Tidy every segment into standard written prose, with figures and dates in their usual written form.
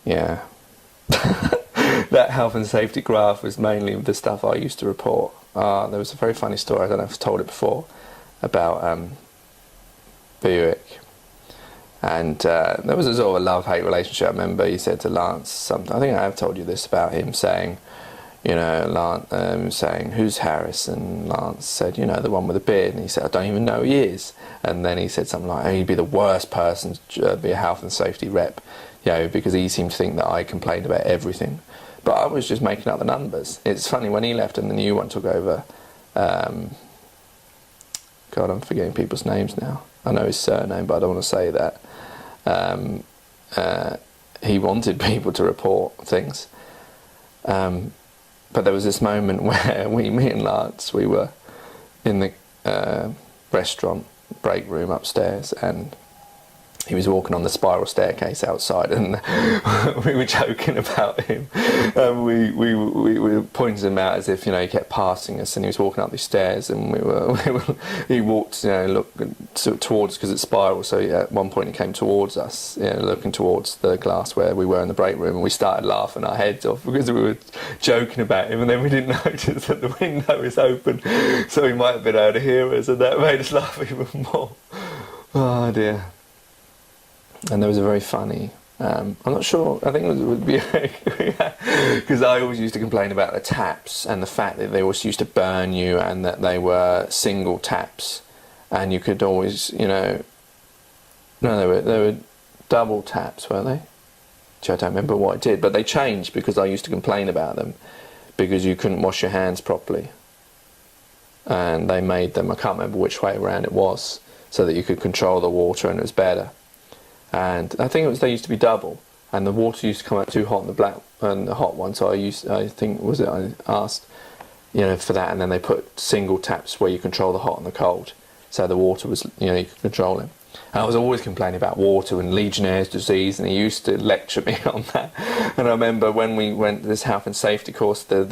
Yeah. That health and safety graph was mainly the stuff I used to report. There was a very funny story, I don't know if I've told it before, about Buick. And there was a sort of a love-hate relationship. I remember he said to Lance something, I think I have told you this, about him saying, Lance saying, who's Harris? And Lance said, the one with the beard. And he said, I don't even know who he is. And then he said something like, he'd be the worst person to be a health and safety rep, because he seemed to think that I complained about everything. But I was just making up the numbers. It's funny, when he left and the new one took over, God, I'm forgetting people's names now. I know his surname, but I don't want to say that. He wanted people to report things. But there was this moment where me and Lance, we were in the restaurant break room upstairs, and he was walking on the spiral staircase outside, and we were joking about him. We were pointing him out as if he kept passing us, and he was walking up these stairs, and he walked towards, because it spiraled. So at one point he came towards us, looking towards the glass where we were in the break room, and we started laughing our heads off because we were joking about him, and then we didn't notice that the window is open, so he might have been able to hear us, and that made us laugh even more. Oh dear. And there was a very funny, I'm not sure, I think it would be, because I always used to complain about the taps and the fact that they always used to burn you, and that they were single taps, and you could always, no, they were double taps, weren't they? Which I don't remember what I did, but they changed because I used to complain about them, because you couldn't wash your hands properly. And they made them, I can't remember which way around it was, so that you could control the water and it was better. And I think they used to be double, and the water used to come out too hot in the black and the hot one. So I asked, for that, and then they put single taps where you control the hot and the cold, so the water was, you could control it. And I was always complaining about water and Legionnaire's disease, and he used to lecture me on that. And I remember when we went to this health and safety course, the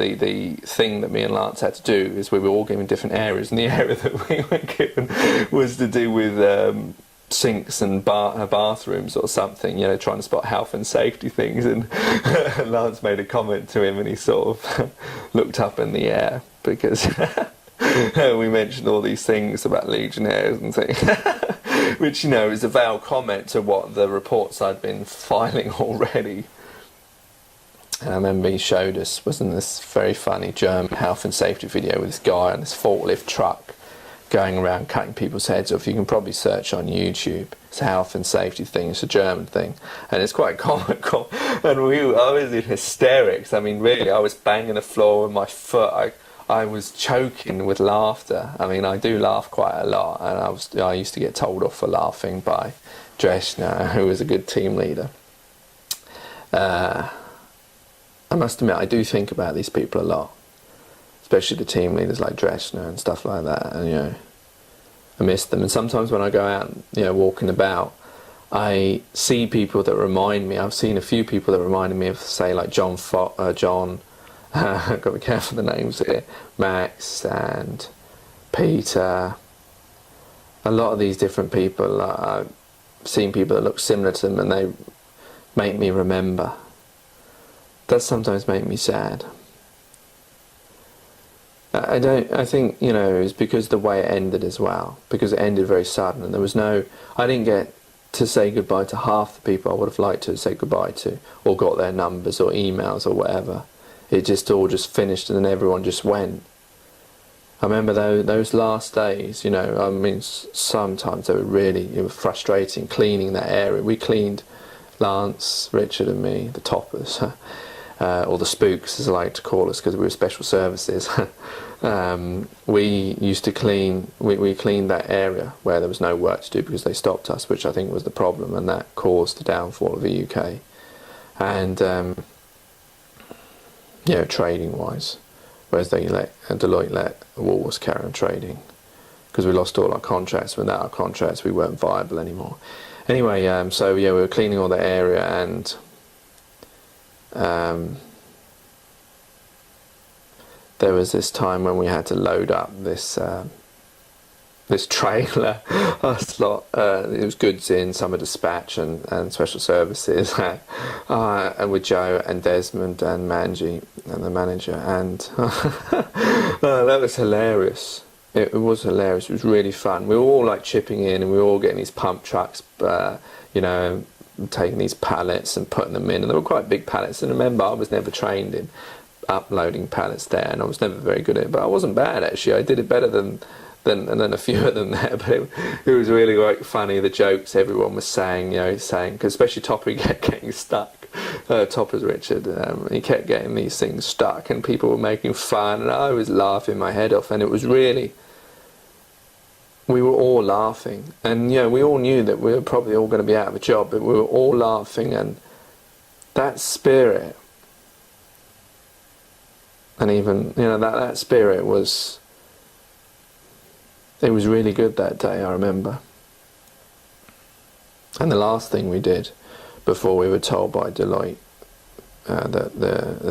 thing that me and Lance had to do is we were all given different areas, and the area that we were given was to do with sinks and bathrooms or something, trying to spot health and safety things. And Lance made a comment to him, and he sort of looked up in the air because we mentioned all these things about Legionnaires and things, which, is a valid comment to what the reports I'd been filing already. And I remember he showed us, wasn't this very funny German health and safety video with this guy on this forklift truck going around cutting people's heads off. You can probably search on YouTube. It's a health and safety thing. It's a German thing, and it's quite comical. And I was in hysterics. I mean, really, I was banging the floor with my foot. I was choking with laughter. I mean, I do laugh quite a lot, and I used to get told off for laughing by Dreschner, who was a good team leader. I must admit, I do think about these people a lot, especially the team leaders like Dreschner and stuff like that, and I miss them. And sometimes when I go out, walking about, I see people that remind me. I've seen a few people that reminded me of, say, like John, I've got to be careful of the names here, Max and Peter. A lot of these different people, I've seen people that look similar to them, and they make me remember. That sometimes make me sad. I think, it's because the way it ended as well, because it ended very sudden, and I didn't get to say goodbye to half the people I would have liked to say goodbye to, or got their numbers or emails or whatever. It just all just finished, and then everyone just went. I remember those last days, I mean, sometimes they were frustrating, cleaning that area. We cleaned, Lance, Richard and me, the toppers, or the spooks as I like to call us, because we were special services. We used to clean, we cleaned that area where there was no work to do because they stopped us, which I think was the problem, and that caused the downfall of the UK. And trading wise, whereas Deloitte let Woolworths carry on trading, because we lost all our contracts. Without our contracts, we weren't viable anymore. Anyway, so we were cleaning all the area, and there was this time when we had to load up this this trailer, a slot. It was goods in, summer dispatch and special services, and with Joe and Desmond and Manji and the manager, and that was hilarious. It was hilarious. It was really fun. We were all like chipping in, and we were all getting these pump trucks, you know, taking these pallets and putting them in, and they were quite big pallets. And remember, I was never trained in uploading pallets there, and I was never very good at it, but I wasn't bad actually. I did it better than a few of them there, but it was really like funny, the jokes everyone was saying, you know, because especially Topper kept getting stuck. Topper's Richard, he kept getting these things stuck, and people were making fun, and I was laughing my head off, and it was really, we were all laughing, and you know, we all knew that we were probably all going to be out of a job, but we were all laughing, and that spirit, and even, you know, that spirit was, it was really good that day, I remember. And the last thing we did before we were told by Doyle that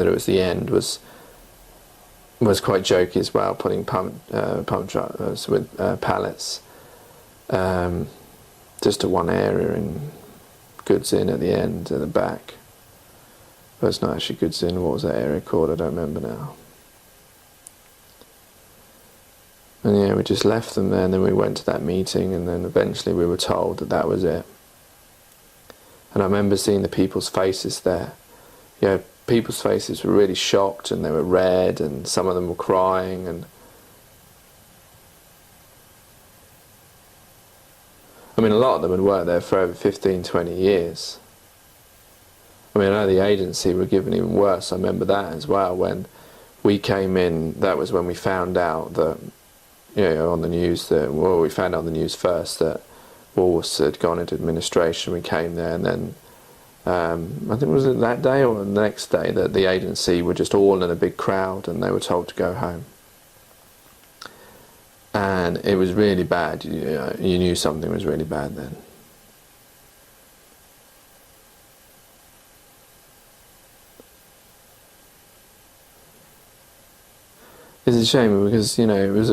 it was the end was quite jokey as well, putting pump trucks with pallets just to one area and goods in at the end, at the back. But it's not actually goods in. What was that area called? I don't remember now. And yeah, we just left them there, and then we went to that meeting, and then eventually we were told that that was it. And I remember seeing the people's faces there. You know, people's faces were really shocked, and they were red, and some of them were crying, and I mean, a lot of them had worked there for over 15, 20 years. I mean, I know the agency were given even worse. I remember that as well. When we came in, that was when we found out that, you know, on the news that, well, we found out on the news first that Woolworths had gone into administration. We came there, and then I think, was it that day or the next day, that the agency were just all in a big crowd, and they were told to go home. And it was really bad. You knew something was really bad then. It's a shame, because, you know, it was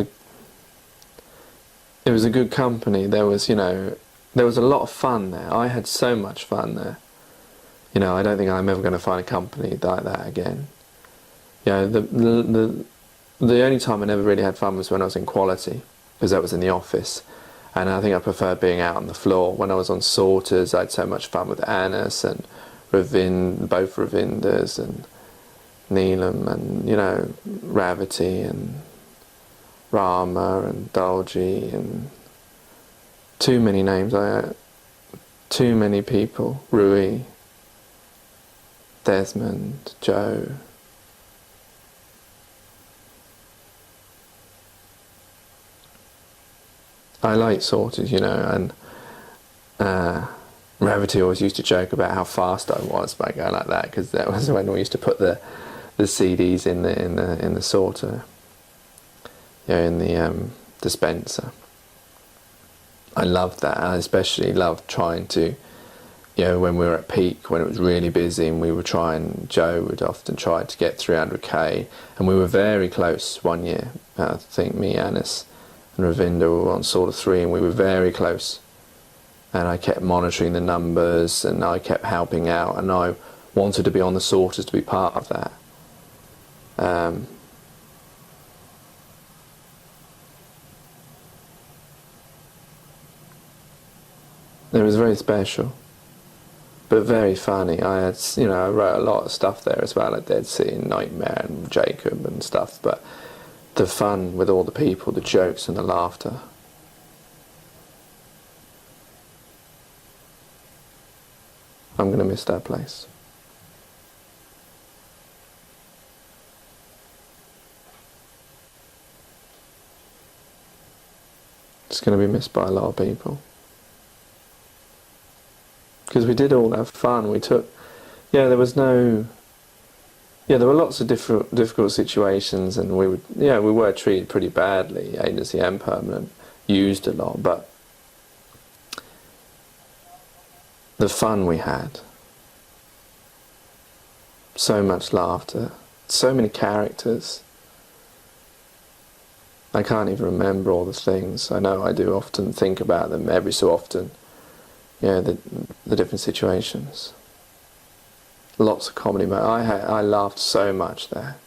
a good company. There was, you know, there was a lot of fun there. I had so much fun there. You know, I don't think I'm ever going to find a company like that again. You know, the only time I never really had fun was when I was in quality, because that was in the office, and I think I preferred being out on the floor. When I was on sorters, I had so much fun with Annis and both Ravinders and Neelam, and, you know, Ravity and Rama and Dalji, and too many names. Too many people. Rui, Desmond, Joe. I like sorters, you know, and Ravity always used to joke about how fast I was by going like that, because that was when we used to put the CDs in the sorter, you know, in the dispenser. I loved that. I especially loved trying to, you know, when we were at peak, when it was really busy, and we were trying, Joe would often try to get 300k, and we were very close one year. I think me, Annis, and Ravinder were on sort of 3, and we were very close. And I kept monitoring the numbers, and I kept helping out, and I wanted to be on the sorters to be part of that. It was very special, but very funny. I had, you know, I wrote a lot of stuff there as well at Dead Sea and Nightmare and Jacob and stuff, but the fun with all the people, the jokes and the laughter. I'm going to miss that place. It's going to be missed by a lot of people. Because we did all have fun. We took, there was no, there were lots of difficult situations, and we were treated pretty badly, agency and permanent, used a lot, but the fun we had, so much laughter, so many characters, I can't even remember all the things. I know I do often think about them every so often. The different situations. Lots of comedy. I laughed so much there.